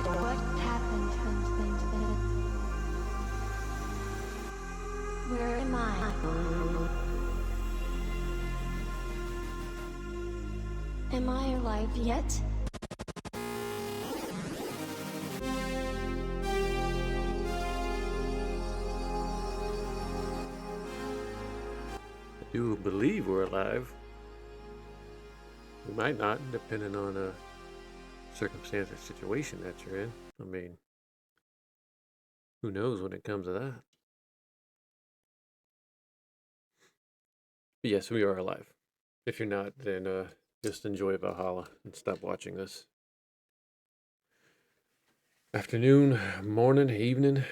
What happened? Where am I? Am I alive yet? I do believe we're alive. We might not, depending on a circumstance or situation that you're in. I mean, who knows when it comes to that? But yes, we are alive. If you're not, then just enjoy Valhalla and stop watching this. Afternoon, morning, evening,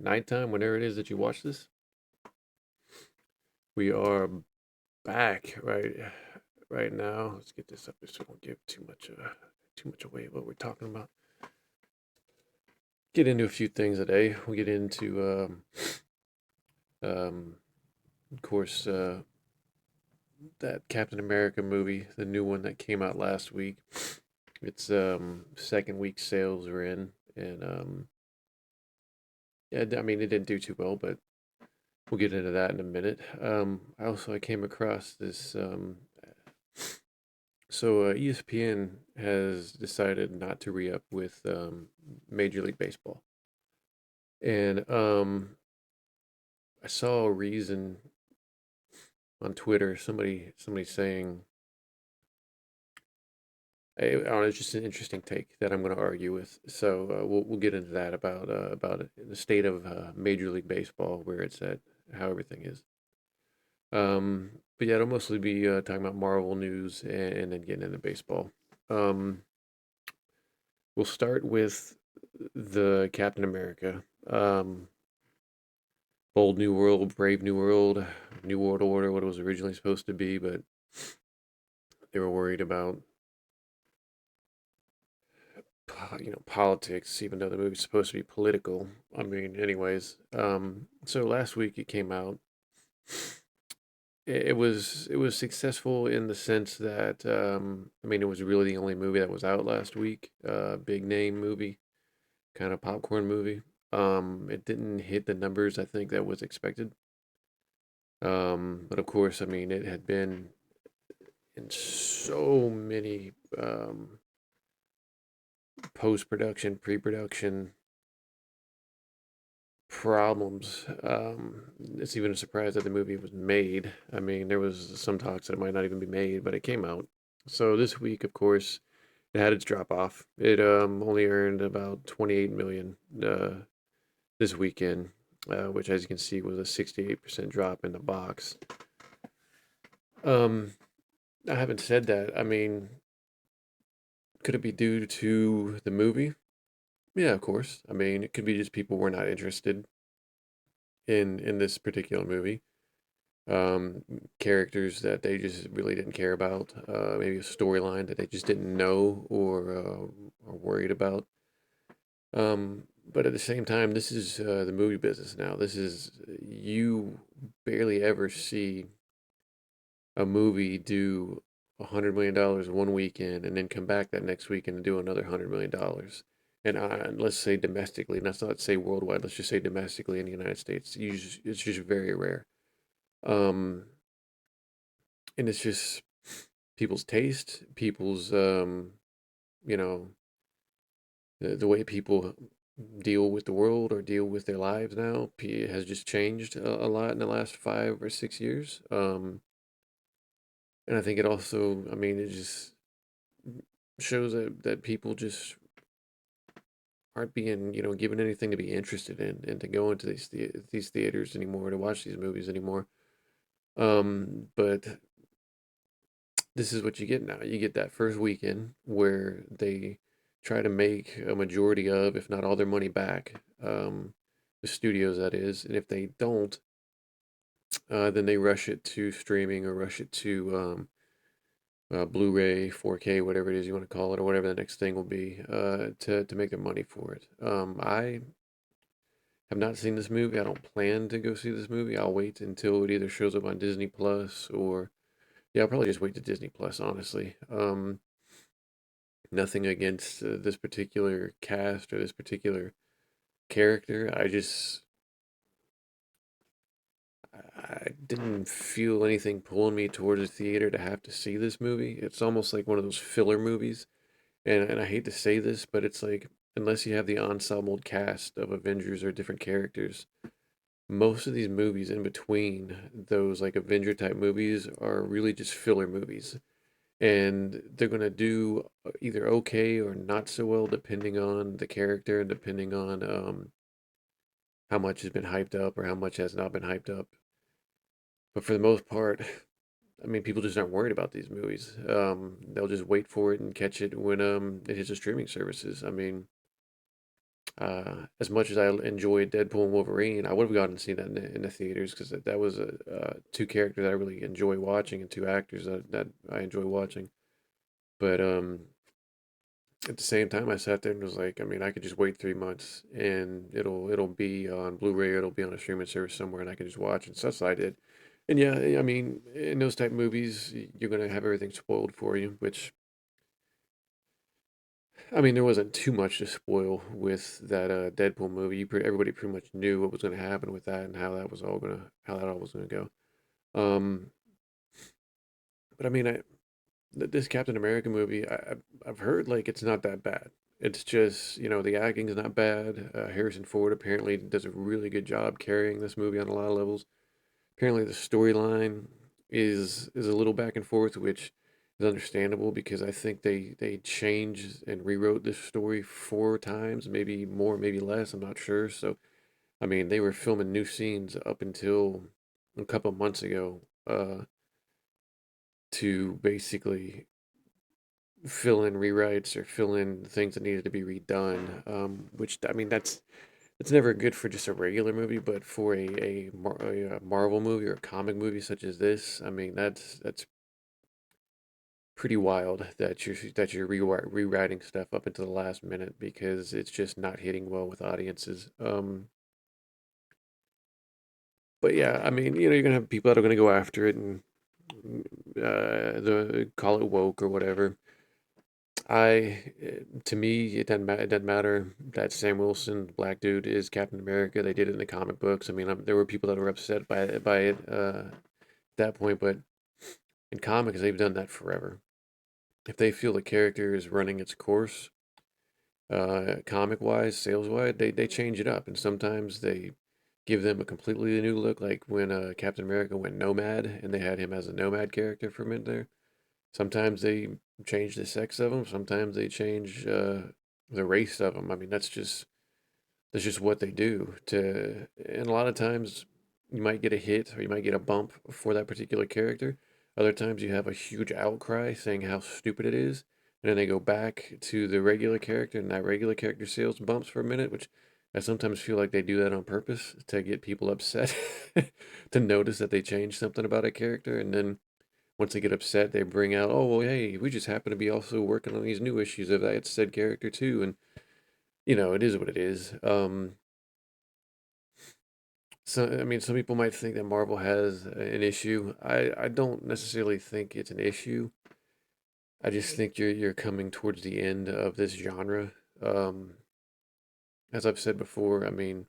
nighttime, whenever it is that you watch this. We are back right now. Let's get this up so we won't give too much away what we're talking about. Get into a few things today. We'll get into of course, that Captain America movie, the new one that came out last week. It's second week sales are in, and yeah, I mean it didn't do too well, but we'll get into that in a minute. I came across this. ESPN has decided not to re-up with Major League Baseball, and I saw a reason on Twitter. Somebody saying, I don't know, it's just an interesting take that I'm going to argue with. So we'll get into that about it, the state of Major League Baseball, where it's at, how everything is. But yeah, it'll mostly be talking about Marvel news and then getting into baseball. Um, we'll start with the Captain America. Bold New World, Brave New World, New World Order, what it was originally supposed to be, but they were worried about politics, even though the movie's supposed to be political. I mean, anyways, so last week it came out. It was successful in the sense that I mean it was really the only movie that was out last week. Big name movie, kind of popcorn movie. It didn't hit the numbers I think that was expected. But of course, I mean it had been in so many post production, pre production problems. It's even a surprise that the movie was made. I mean, there was some talks that it might not even be made, but it came out. So this week, of course, it had its drop off. It only earned about 28 million this weekend, which, as you can see, was a 68% drop in the box. Um, I haven't said that. I mean, could it be due to the movie? Yeah, of course. I mean, it could be just people were not interested in this particular movie. um, Characters that they just really didn't care about, maybe a storyline that they just didn't know or worried about. But at the same time, this is the movie business now. This is you barely ever see a movie do $100 million one weekend and then come back that next weekend and do another $100 million. And let's say domestically, let's not say worldwide. Let's just say domestically in the United States. It's just very rare. Um, and it's just people's taste, people's you know, the way people deal with the world or deal with their lives now has just changed a lot in the last 5 or 6 years. And I think it also, I mean, it just shows that people just aren't being, given anything to be interested in and to go into these theaters anymore, to watch these movies anymore. But this is what you get now. You get that first weekend where they try to make a majority of, if not all, their money back. The studios, that is, and if they don't, then they rush it to streaming or rush it to Blu-ray, 4K, whatever it is you want to call it, or whatever the next thing will be, to make their money for it. I have not seen this movie. I don't plan to go see this movie. I'll wait until it either shows up on Disney Plus or, yeah, I'll probably just wait to Disney Plus, honestly. Nothing against this particular cast or this particular character. I didn't feel anything pulling me towards the theater to have to see this movie. It's almost like one of those filler movies. And I hate to say this, but it's like, unless you have the ensemble cast of Avengers or different characters, most of these movies in between those like Avenger type movies are really just filler movies. And they're going to do either okay or not so well depending on the character and depending on how much has been hyped up or how much has not been hyped up. But for the most part, I mean, people just aren't worried about these movies. They'll just wait for it and catch it when it hits the streaming services. I mean, as much as I enjoyed Deadpool and Wolverine, I would have gone and seen that in the theaters because that was two characters I really enjoy watching and two actors that I enjoy watching. But at the same time, I sat there and was like, I mean, I could just wait 3 months and it'll be on Blu-ray, or it'll be on a streaming service somewhere, and I can just watch it. So that's what I did. And yeah, I mean, in those type movies, you're gonna have everything spoiled for you, which I mean, there wasn't too much to spoil with that Deadpool movie. Everybody pretty much knew what was going to happen with that and how that all was gonna go. Um, but I mean, this Captain America movie, I've heard like it's not that bad. It's just the acting is not bad. Harrison Ford apparently does a really good job carrying this movie on a lot of levels. Apparently, the storyline is a little back and forth, which is understandable because I think they changed and rewrote this story 4 times, maybe more, maybe less. I'm not sure. So, I mean, they were filming new scenes up until a couple of months ago, to basically fill in rewrites or fill in things that needed to be redone. Which I mean, that's never good for just a regular movie, but for a Marvel movie or a comic movie such as this, I mean, that's pretty wild that you're rewriting stuff up into the last minute because it's just not hitting well with audiences. But yeah, I mean, you're gonna have people that are gonna go after it and the call it woke or whatever. To me, it doesn't matter that Sam Wilson, the black dude, is Captain America. They did it in the comic books. I mean, there were people that were upset by it at that point, but in comics, they've done that forever. If they feel the character is running its course, comic wise, sales wise, they change it up, and sometimes they give them a completely new look, like when Captain America went nomad, and they had him as a nomad character for a minute there. Sometimes they change the sex of them. Sometimes they change the race of them. I mean, that's just what they do. And a lot of times you might get a hit or you might get a bump for that particular character. Other times you have a huge outcry saying how stupid it is, and then they go back to the regular character, and that regular character sales bumps for a minute, which I sometimes feel like they do that on purpose to get people upset, to notice that they changed something about a character, and then once they get upset, they bring out, oh, well, hey, we just happen to be also working on these new issues of that said character too. And, it is what it is. So, I mean, some people might think that Marvel has an issue. I don't necessarily think it's an issue. I just think you're coming towards the end of this genre. Um, as I've said before, I mean,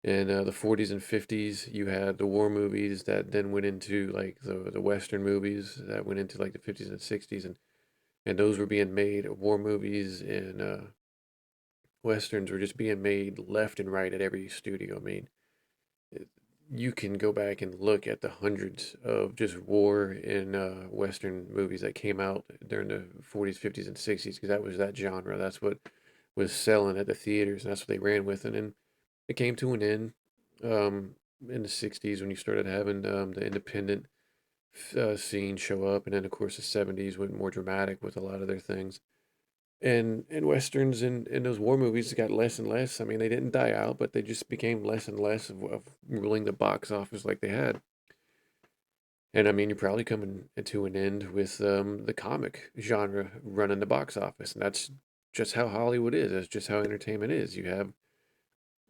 in the 40s and 50s, you had the war movies that then went into like the Western movies that went into like the 50s and 60s, and those were being made. War movies and westerns were just being made left and right at every studio. I mean, it- you can go back and look at the hundreds of just war and western movies that came out during the 40s, 50s, and 60s because that was that genre. That's what was selling at the theaters, and that's what they ran with. And then it came to an end um, in the 60s when you started having the independent scene show up, and then of course the 70s went more dramatic with a lot of their things. And westerns and those war movies got less and less. I mean, they didn't die out, but they just became less and less of ruling the box office like they had. And I mean, you're probably coming to an end with the comic genre running the box office, and that's just how Hollywood is. That's just how entertainment is. You have,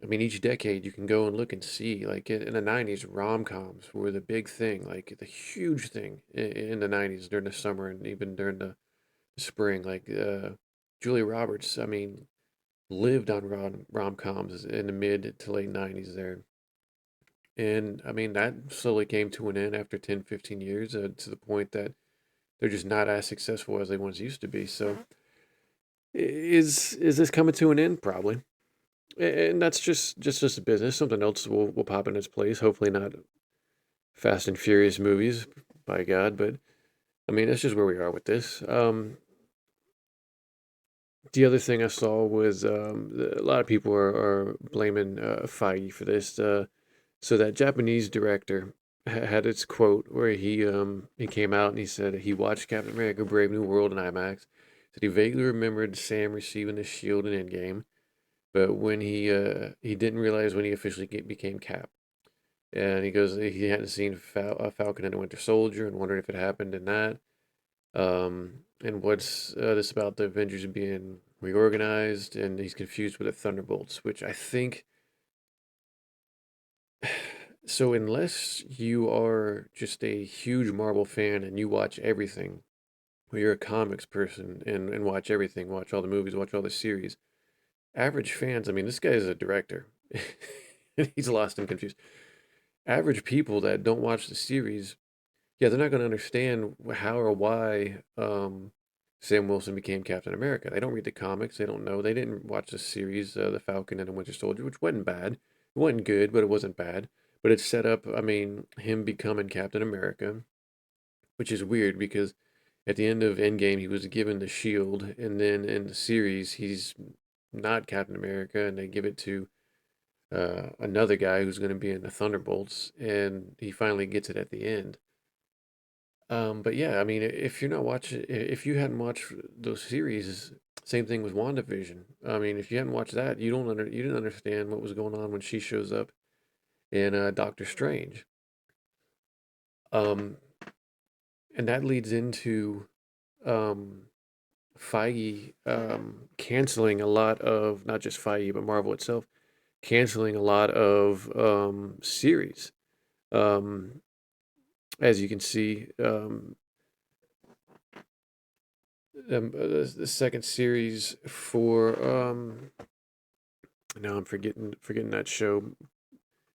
I mean, each decade you can go and look and see. Like in the '90s, rom-coms were the big thing, like the huge thing in the '90s during the summer and even during spring. Like Julia Roberts, I mean, lived on rom-coms in the mid to late 90s there. And I mean, that slowly came to an end after 10, 15 years, to the point that they're just not as successful as they once used to be. So is this coming to an end? Probably. And that's just a business. Something else will pop in its place. Hopefully not Fast and Furious movies, by God. But I mean, that's just where we are with this. The other thing I saw was a lot of people are blaming Feige for this. So that Japanese director had its quote where he came out and he said he watched Captain America: Brave New World in IMAX. Said he vaguely remembered Sam receiving the shield in Endgame, but when he didn't realize when he officially became Cap. And he goes he hadn't seen Falcon and the Winter Soldier and wondered if it happened in that. And what's this about the Avengers being reorganized, and he's confused with the Thunderbolts, which I think. So unless you are just a huge Marvel fan and you watch everything, or you're a comics person and watch everything, watch all the movies, watch all the series, average fans, I mean, this guy is a director. He's lost and confused. Average people that don't watch the series, yeah, they're not going to understand how or why Sam Wilson became Captain America. They don't read the comics. They don't know. They didn't watch the series, The Falcon and the Winter Soldier, which wasn't bad. It wasn't good, but it wasn't bad. But it set up, I mean, him becoming Captain America, which is weird because at the end of Endgame, he was given the shield, and then in the series, he's not Captain America, and they give it to another guy who's going to be in the Thunderbolts, and he finally gets it at the end. But yeah, I mean, if you're not watching, if you hadn't watched those series, same thing with WandaVision. I mean, if you hadn't watched that, you didn't understand what was going on when she shows up in Doctor Strange. Um, and that leads into um, Feige canceling a lot of not just Feige but Marvel itself canceling a lot of series. Um, as you can see, the second series for now I'm forgetting that show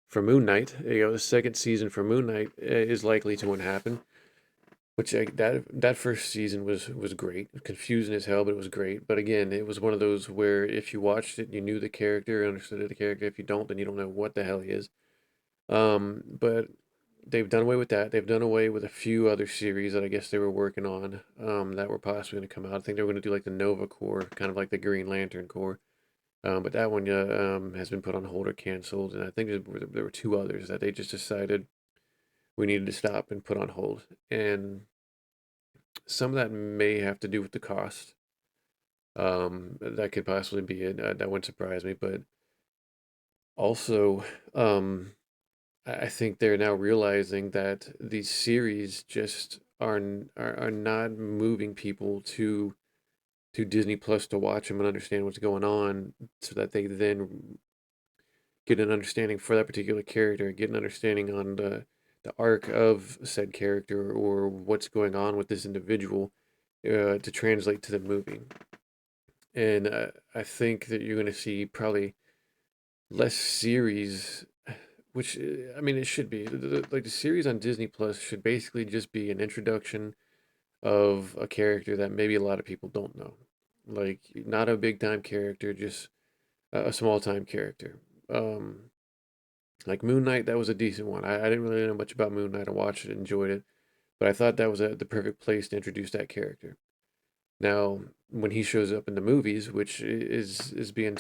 for Moon Knight. There you go. The second season for Moon Knight is likely to happen. Which that first season was great, confusing as hell, but it was great. But again, it was one of those where if you watched it, you knew the character, understood the character. If you don't, then you don't know what the hell he is. But they've done away with that. They've done away with a few other series that I guess they were working on that were possibly going to come out. I think they were going to do like the Nova Corps, kind of like the Green Lantern Corps. But that one has been put on hold or canceled. And I think there were two others that they just decided we needed to stop and put on hold. And some of that may have to do with the cost. That could possibly be it. That wouldn't surprise me. But also, um, I think they're now realizing that these series just are not moving people to Disney Plus to watch them and understand what's going on, so that they then get an understanding for that particular character, get an understanding on the arc of said character or what's going on with this individual to translate to the movie. And I think that you're going to see probably less series, which I mean it should be like the series on Disney Plus should basically just be an introduction of a character that maybe a lot of people don't know, like not a big time character, just a small time character. Um, like Moon Knight, that was a decent one. I didn't really know much about Moon Knight. I watched it, enjoyed it, but I thought that was the perfect place to introduce that character. Now, when he shows up in the movies, which is being,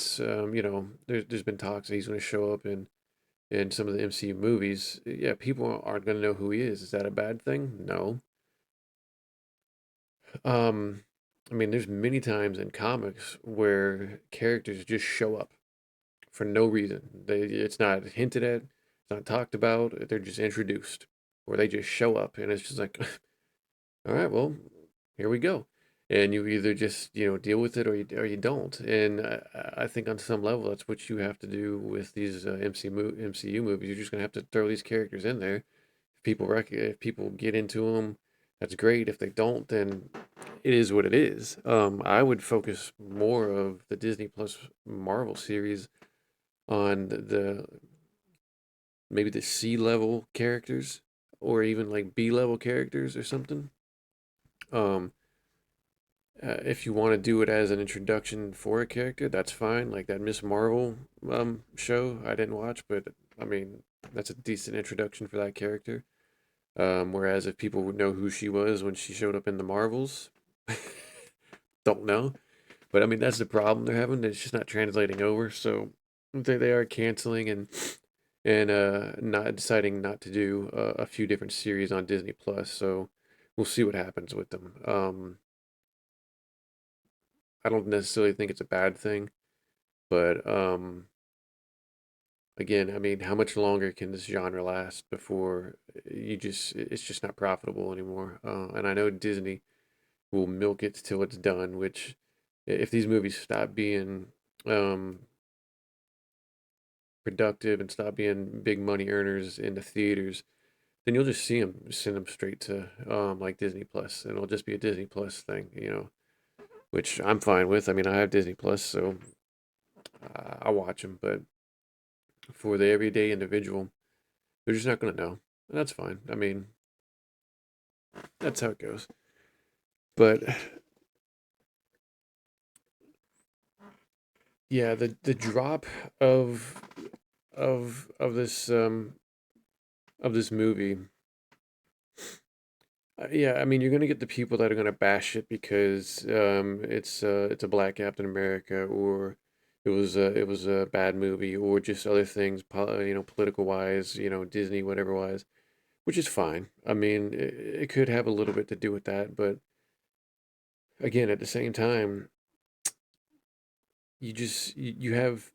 there's been talks that he's going to show up in some of the MCU movies. Yeah, people aren't going to know who he is. Is that a bad thing? No. Um, I mean, there's many times in comics where characters just show up for no reason. It's not hinted at, it's not talked about. They're just introduced, or they just show up, and it's just like, all right, well, here we go. And you either just, deal with it or you don't. And I think on some level, that's what you have to do with these MCU movies. You're just going to have to throw these characters in there. If people get into them, that's great. If they don't, then it is what it is. I would focus more of the Disney Plus Marvel series on the maybe the C level characters or even like B level characters or something. Um, if you want to do it as an introduction for a character, that's fine. Like that Miss Marvel show I didn't watch, but I mean that's a decent introduction for that character. Whereas if people would know who she was when she showed up in the Marvels, don't know. But I mean that's the problem they're having. It's just not translating over. So they are canceling and not deciding not to do a few different series on Disney Plus. So we'll see what happens with them. I don't necessarily think it's a bad thing, but again, I mean, how much longer can this genre last before it's just not profitable anymore? And I know Disney will milk it till it's done, which if these movies stop being um, productive and stop being big money earners in the theaters, then you'll just see them send them straight to like Disney Plus, and it'll just be a Disney Plus thing, which I'm fine with. I mean, I have Disney Plus, so I watch them, but for the everyday individual, they're just not going to know. And that's fine. I mean, that's how it goes. But yeah, the drop of of this movie. Yeah, I mean, you're gonna get the people that are gonna bash it because it's a Black Captain America, or it was a bad movie, or just other things, political wise, Disney whatever wise, which is fine. I mean, it could have a little bit to do with that, but again, at the same time, you have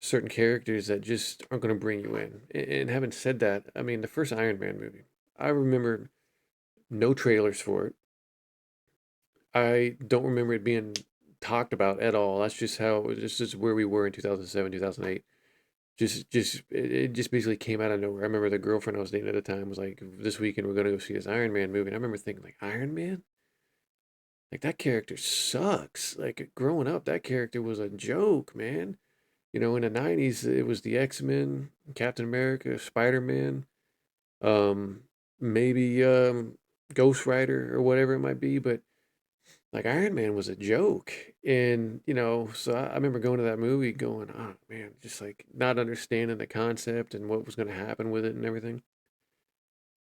certain characters that just aren't going to bring you in. And having said that, I mean, the first Iron Man movie, I remember no trailers for it. I don't remember it being talked about at all. That's just how this is where we were in 2007, 2008. It just basically came out of nowhere. I remember the girlfriend I was dating at the time was like, "This weekend we're gonna go see this Iron Man movie." And I remember thinking, like, Iron Man, like that character sucks. Like growing up, that character was a joke, man. In the 90s, it was the X-Men, Captain America, Spider-Man, um, maybe Ghost Rider or whatever it might be, but like Iron Man was a joke. And, so I remember going to that movie going, oh man, just like not understanding the concept and what was going to happen with it and everything.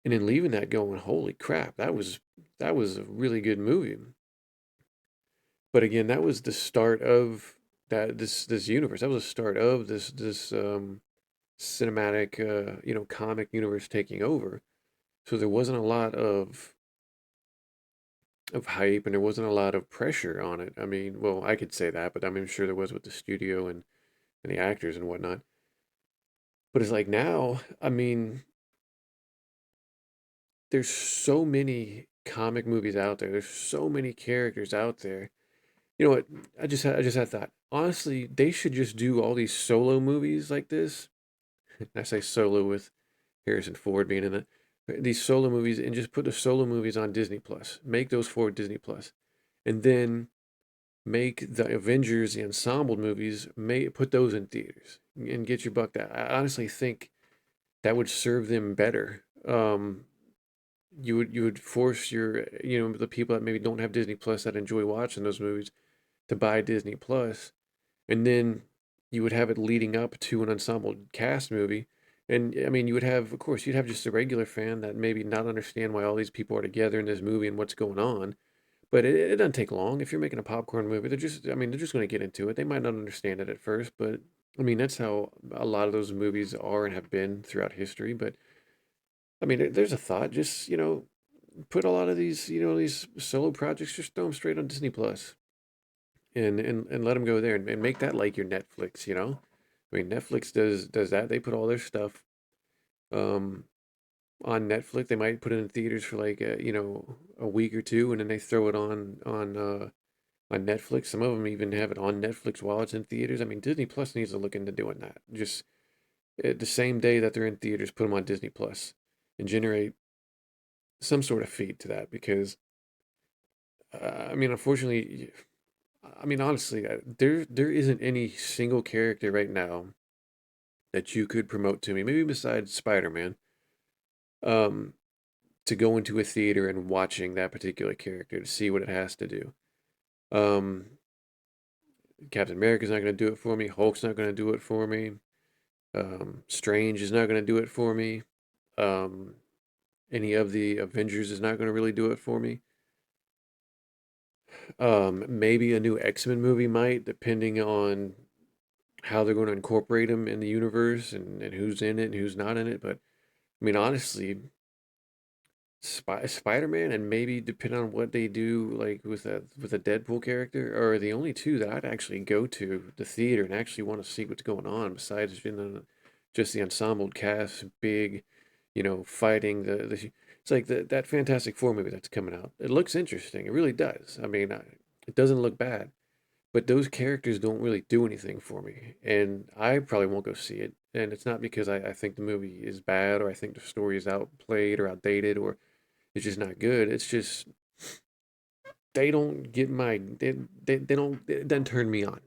And then leaving that going, holy crap, that was a really good movie. But again, that was the start of this universe. That was the start of this cinematic comic universe taking over. So there wasn't a lot of hype and there wasn't a lot of pressure on it. I mean, well, I could say that, but I mean, I'm sure there was with the studio and the actors and whatnot. But it's like now, I mean, there's so many comic movies out there. There's so many characters out there. You know what? I just had thought. Honestly, they should just do all these solo movies like this. I say solo with Harrison Ford being in it. These solo movies and just put the solo movies on Disney Plus. Make those for Disney Plus, and then make the Avengers, the ensemble movies, put those in theaters and get your buck. That I honestly think that would serve them better. You would force the people that maybe don't have Disney Plus that enjoy watching those movies to buy Disney Plus, and then you would have it leading up to an ensemble cast movie. And I mean, you would have, of course, you'd have just a regular fan that maybe not understand why all these people are together in this movie and what's going on. But it doesn't take long. If you're making a popcorn movie, they're just going to get into it. They might not understand it at first, but I mean, that's how a lot of those movies are and have been throughout history. But I mean, there's a thought, just, put a lot of these solo projects, just throw them straight on Disney Plus and let them go there and make that like your Netflix. I mean, Netflix does that. They put all their stuff um, on Netflix. They might put it in theaters for like a week or two, and then they throw it on Netflix. Some of them even have it on Netflix while it's in theaters. I mean, Disney Plus needs to look into doing that. Just the same day that they're in theaters, put them on Disney Plus and generate some sort of feed to that because I mean, unfortunately, I mean, honestly, there isn't any single character right now that you could promote to me, maybe besides Spider-Man, um, to go into a theater and watching that particular character to see what it has to do. Um, Captain America's not going to do it for me. Hulk's not going to do it for me. Strange is not going to do it for me. Um, any of the Avengers is not going to really do it for me. Maybe a new X-Men movie might, depending on how they're going to incorporate them in the universe and who's in it and who's not in it. But I mean, honestly, Spider-Man and maybe depending on what they do, like with a Deadpool character, are the only two that I'd actually go to the theater and actually want to see what's going on. Besides, just the ensemble cast, big, fighting the. It's like that Fantastic Four movie that's coming out. It looks interesting. It really does. I mean, it doesn't look bad, but those characters don't really do anything for me, and I probably won't go see it. And it's not because I think the movie is bad or I think the story is outplayed or outdated or it's just not good. It's just they don't get my they don't it doesn't turn me on.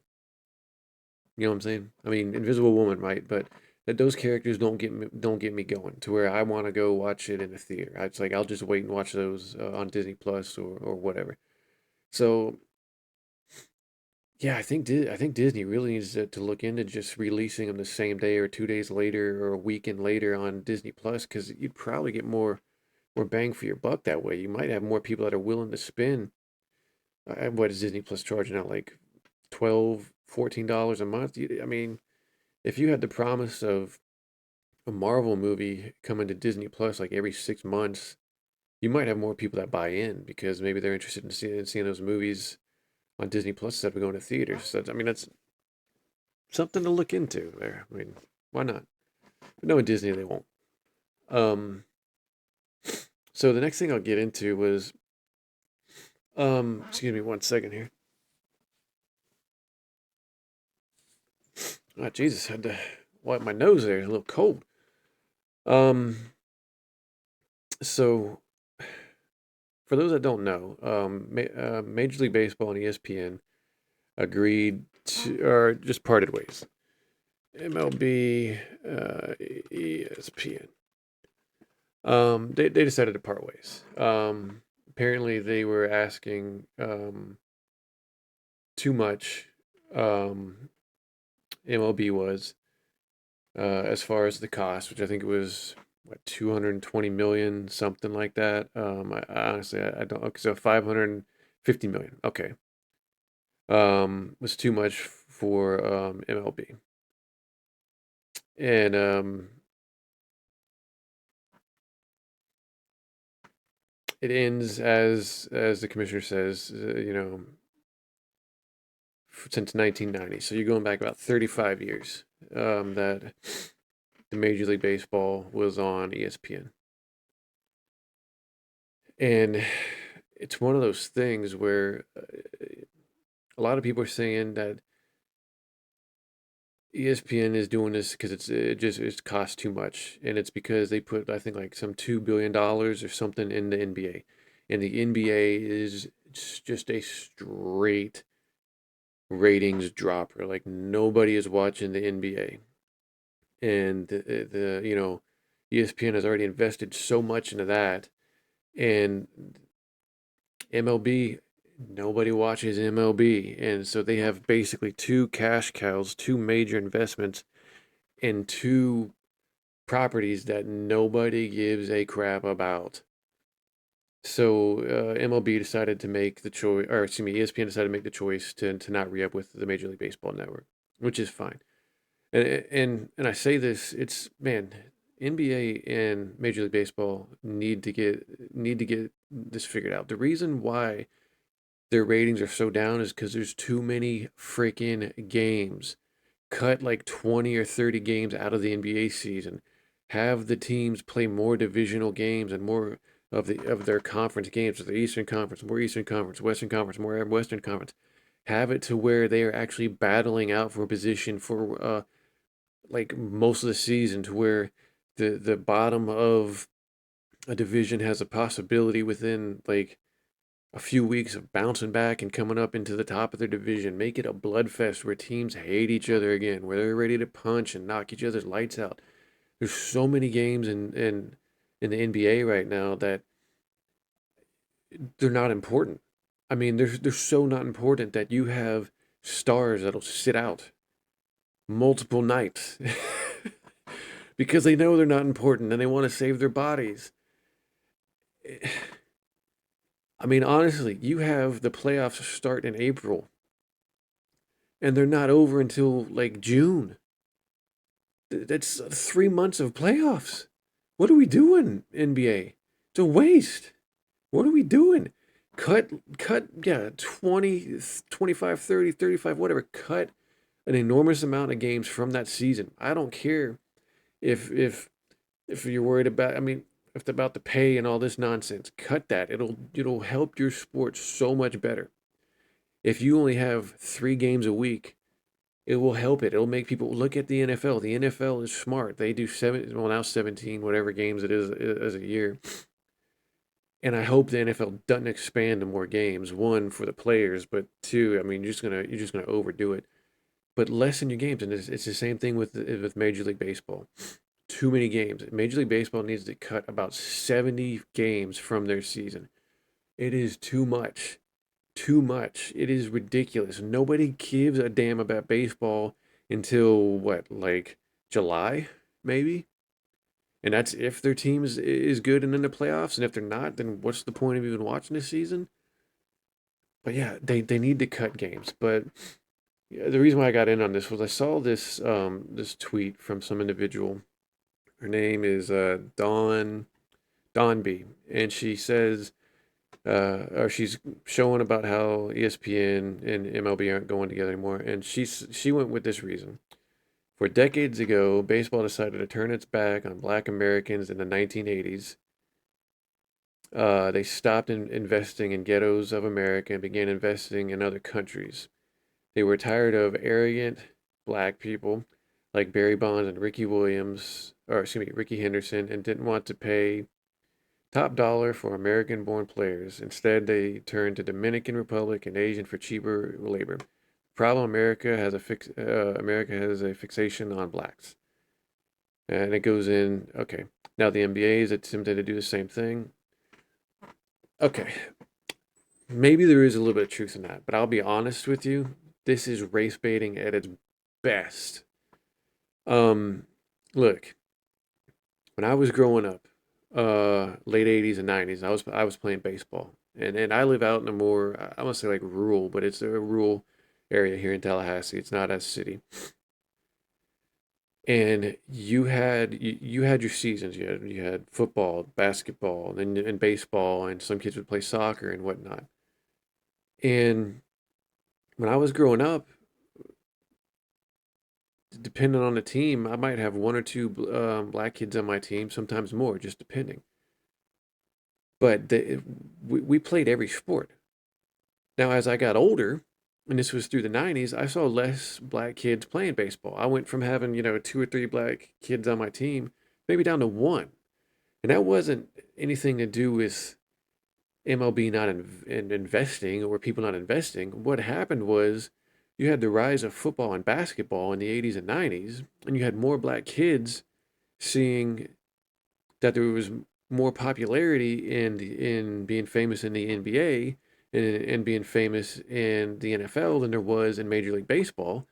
You know what I'm saying? I mean, Invisible Woman might, but that those characters don't get me going to where I want to go watch it in the theater. It's like I'll just wait and watch those on Disney Plus or whatever. So yeah, I think Disney really needs to look into just releasing them the same day or 2 days later or a weekend later on Disney Plus because you'd probably get more bang for your buck that way. You might have more people that are willing to spend. What is Disney Plus charging out like 12, $14 a month? I mean, if you had the promise of a Marvel movie coming to Disney Plus like every 6 months, you might have more people that buy in because maybe they're interested in seeing those movies on Disney Plus instead of going to theaters. So, I mean, that's something to look into there. I mean, why not? But no, Disney, they won't. Um, so the next thing I'll get into was, excuse me 1 second here. Oh, Jesus, had to wipe my nose there. It's a little cold. Um, so for those that don't know, Major League Baseball and ESPN agreed to, or just parted ways. MLB, ESPN. They decided to part ways. Apparently they were asking too much. MLB was as far as the cost, which I think it was what 220 million, something like that. I honestly I don't. Okay, so 550 million. Okay, was too much for MLB, and it ends as the commissioner says, since 1990. So you're going back about 35 years that the Major League Baseball was on ESPN. And it's one of those things where a lot of people are saying that ESPN is doing this because it costs too much, and it's because they put I think like some $2 billion or something in the NBA, and the NBA is just a straight ratings dropper. Like nobody is watching the NBA, and the ESPN has already invested so much into that, and MLB, nobody watches MLB. And so they have basically two cash cows, two major investments in two properties that nobody gives a crap about. So MLB decided to make the choice, or excuse me, ESPN decided to make the choice to not re up with the Major League Baseball network, which is fine. And I say this, it's man, NBA and Major League Baseball need to get this figured out. The reason why their ratings are so down is because there's too many freaking games. Cut like 20 or 30 games out of the NBA season. Have the teams play more divisional games and more of their conference games. So the Eastern Conference, more Eastern Conference, Western Conference, more Western Conference. Have it to where they are actually battling out for a position for like most of the season, to where the bottom of a division has a possibility within like a few weeks of bouncing back and coming up into the top of their division. Make it a bloodfest where teams hate each other again, where they're ready to punch and knock each other's lights out. There's so many games in the NBA right now that they're not important. I mean, they're so not important that you have stars that'll sit out multiple nights because they know they're not important and they want to save their bodies. I mean, honestly, you have the playoffs start in April and they're not over until like June. That's 3 months of playoffs. What are we doing, NBA? It's a waste. What are we doing? Cut, yeah, 20, 25, 30, 35, whatever. Cut an enormous amount of games from that season. I don't care if if if you're worried about, I mean, if it's about the pay and all this nonsense. Cut that. It'll help your sport so much better. If you only have 3 games a week, it will help it. It'll make people look at the NFL. The NFL is smart. They do well now 17 whatever games it is as a year. And I hope the NFL doesn't expand to more games. One for the players, but two, I mean, you're just gonna overdo it. But lessen your games, and it's the same thing with Major League Baseball. Too many games. Major League Baseball needs to cut about 70 games from their season. It is too much. Too much. It is ridiculous. Nobody gives a damn about baseball until what, like July, maybe? And that's if their team is good and in the playoffs. And if they're not, then what's the point of even watching this season? But yeah, they need to cut games. But yeah, the reason why I got in on this was I saw this tweet from some individual. Her name is Dawn B, and she says, or she's showing about how ESPN and MLB aren't going together anymore, and she went with this reason. For decades ago, baseball decided to turn its back on Black Americans in the 1980s. They stopped investing in ghettos of America and began investing in other countries. They were tired of arrogant black people like Barry Bonds and Ricky Williams, or excuse me, Ricky Henderson, and didn't want to pay top dollar for American born players. Instead, they turned to Dominican Republic and Asian for cheaper labor. Problem America has a fixation on blacks. And it goes in, okay. Now the NBA is attempting to do the same thing. Okay. Maybe there is a little bit of truth in that, but I'll be honest with you. This is race baiting at its best. Um, Look, when I was growing up, late 80s and 90s, I was playing baseball. And I live out in a more, I want to say like rural, but it's a rural area here in Tallahassee. It's not a city. And you had your seasons. You had football, basketball, and baseball, and some kids would play soccer and whatnot. And when I was growing up, depending on the team, I might have one or two black kids on my team, sometimes more, just depending. But we played every sport. Now, as I got older, and this was through the 90s, I saw less black kids playing baseball. I went from having, 2 or 3 black kids on my team, maybe down to one. And that wasn't anything to do with MLB not investing or people not investing. What happened was you had the rise of football and basketball in the 80s and 90s, and you had more black kids seeing that there was more popularity in being famous in the NBA and being famous in the NFL than there was in Major League Baseball.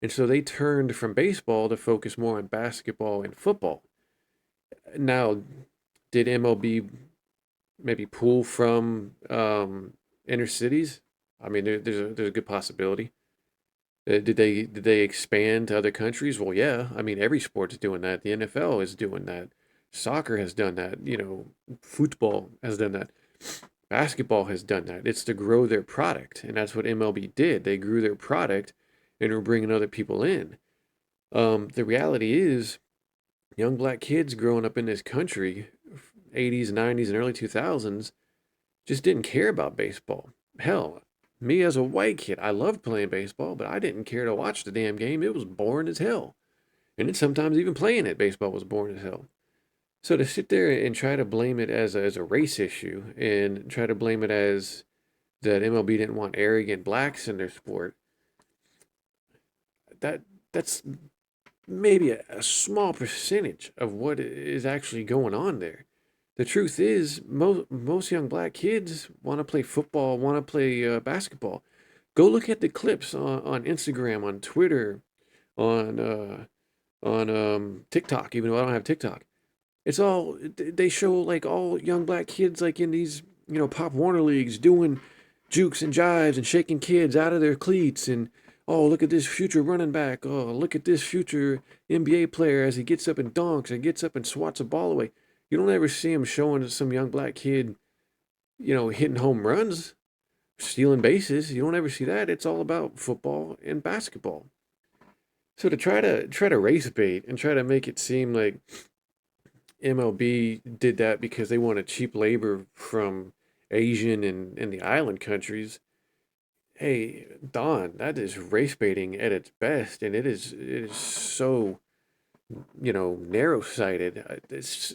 And so they turned from baseball to focus more on basketball and football. Now, did MLB maybe pull from inner cities? I mean, there's a good possibility. Did they expand to other countries? Well, yeah. I mean, every sport's doing that. The NFL is doing that. Soccer has done that. Football has done that. Basketball has done that. It's to grow their product, and that's what MLB did. They grew their product and were bringing other people in. The reality is, young black kids growing up in this country, 80s, 90s, and early 2000s, just didn't care about baseball. Hell, me as a white kid, I loved playing baseball, but I didn't care to watch the damn game. It was boring as hell. And then sometimes even playing it, baseball was boring as hell. So to sit there and try to blame it as a race issue and try to blame it as that MLB didn't want arrogant blacks in their sport, that that's maybe a small percentage of what is actually going on there. The truth is, most young black kids want to play football, want to play basketball. Go look at the clips on Instagram, on Twitter, on TikTok. Even though I don't have TikTok, it's all they show like all young black kids like in these Pop Warner leagues doing jukes and jives and shaking kids out of their cleats and oh look at this future running back, oh look at this future NBA player as he gets up and dunks and gets up and swats a ball away. You don't ever see him showing some young black kid hitting home runs, stealing bases. You don't ever see that. It's all about football and basketball. So to try to race bait and try to make it seem like MLB did that because they wanted cheap labor from Asian and the island countries. Hey, Don, that is race baiting at its best, and it is so narrow sighted.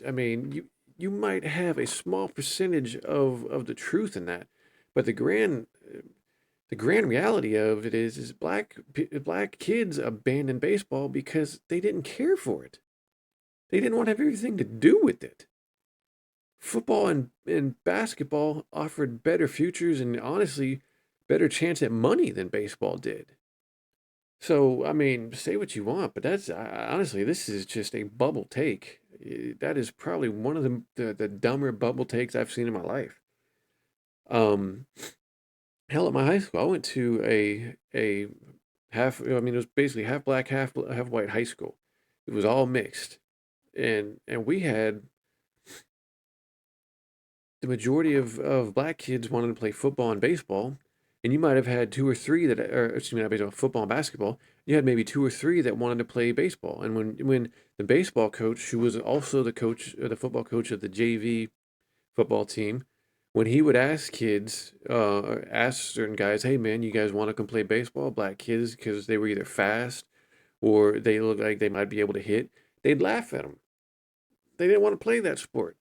I mean, you might have a small percentage of the truth in that, but the grand reality of it is black kids abandoned baseball because they didn't care for it. They didn't want to have anything to do with it. Football and basketball offered better futures and honestly better chance at money than baseball did. So, I mean, say what you want, but honestly, this is just a bubble take. That is probably one of the dumber bubble takes I've seen in my life. Um, Hell, at my high school, I went to a half. I mean, it was basically half black, half white high school. It was all mixed, and we had the majority of black kids wanted to play football and baseball, and you might have had two or three that, or excuse me, not baseball, football and basketball. You had maybe two or three that wanted to play baseball, and when the baseball coach, who was also the coach, the football coach of the JV football team, when he would ask kids, ask certain guys, "Hey man, you guys want to come play baseball?" Black kids, because they were either fast or they looked like they might be able to hit, they'd laugh at them. They didn't want to play that sport.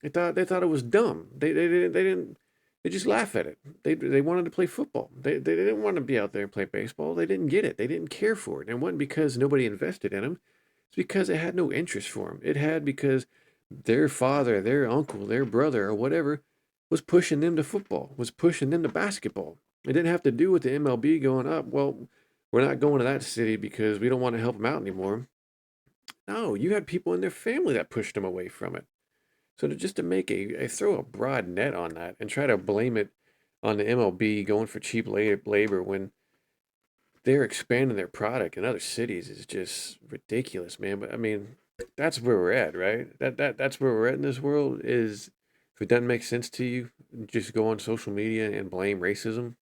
They thought it was dumb. They didn't they just laugh at it. They wanted to play football. They didn't want to be out there and play baseball. They didn't get it. They didn't care for it. And it wasn't because nobody invested in them. It's because it had no interest for them. It had because their father, their uncle, their brother, or whatever was pushing them to football, was pushing them to basketball. It didn't have to do with the MLB going up. Well, we're not going to that city because we don't want to help them out anymore. No, you had people in their family that pushed them away from it. So just to make a throw a broad net on that and try to blame it on the MLB going for cheap labor when they're expanding their product in other cities is just ridiculous, man. But I mean, that's where we're at, right? That's where we're at in this world. Is if it doesn't make sense to you, just go on social media and blame racism,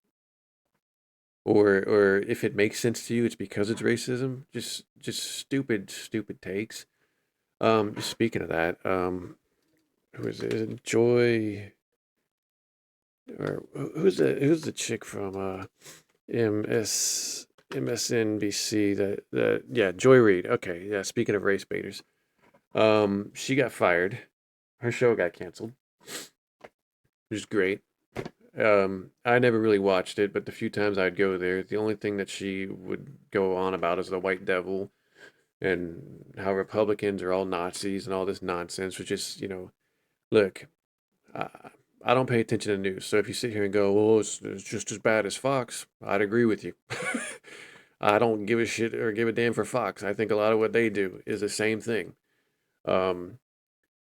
or if it makes sense to you, it's because it's racism. Just stupid takes. Just speaking of that, who is it? Is it Joy? Or who's the chick from MSNBC that yeah, Joy Reid. Okay, yeah, speaking of race baiters. She got fired. Her show got canceled, which is great. I never really watched it, but the few times I'd go there, the only thing that she would go on about is the white devil and how Republicans are all Nazis and all this nonsense, which is, look, I, I don't pay attention to news. So if you sit here and go, well, it's just as bad as Fox, I'd agree with you. I don't give a shit or give a damn for Fox. I think a lot of what they do is the same thing. Um,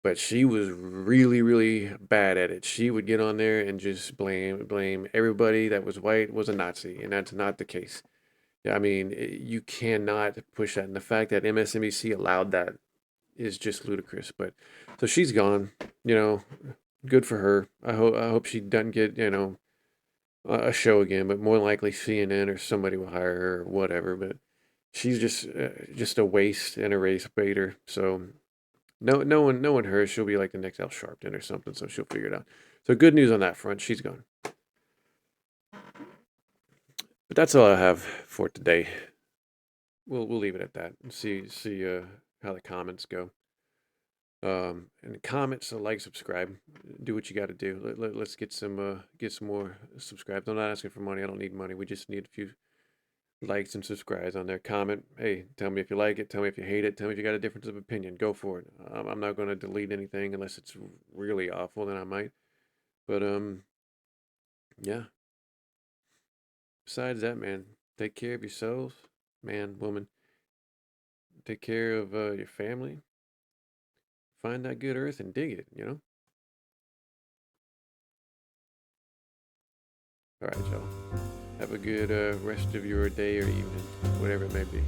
but she was really, really bad at it. She would get on there and just blame everybody that was white was a Nazi, and that's not the case. I mean, you cannot push that. And the fact that MSNBC allowed that is just ludicrous. But so she's gone. You know, good for her. I hope she doesn't get a show again, but more likely CNN or somebody will hire her or whatever. But she's just a waste and a race baiter. So no one her. She'll be like the next Al Sharpton or something. So she'll figure it out. So good news on that front. She's gone. But that's all I have for today. We'll leave it at that and see how the comments go. And comment, so like, subscribe, do what you got to do. Let's get some more subscribes. I'm not asking for money. I don't need money. We just need a few likes and subscribes on there. Comment. Hey, tell me if you like it. Tell me if you hate it. Tell me if you got a difference of opinion. Go for it. I'm not going to delete anything unless it's really awful. Then I might. But yeah. Besides that, man, take care of yourselves, man, woman. Take care of your family. Find that good earth and dig it. All right, y'all. Have a good rest of your day or evening, whatever it may be.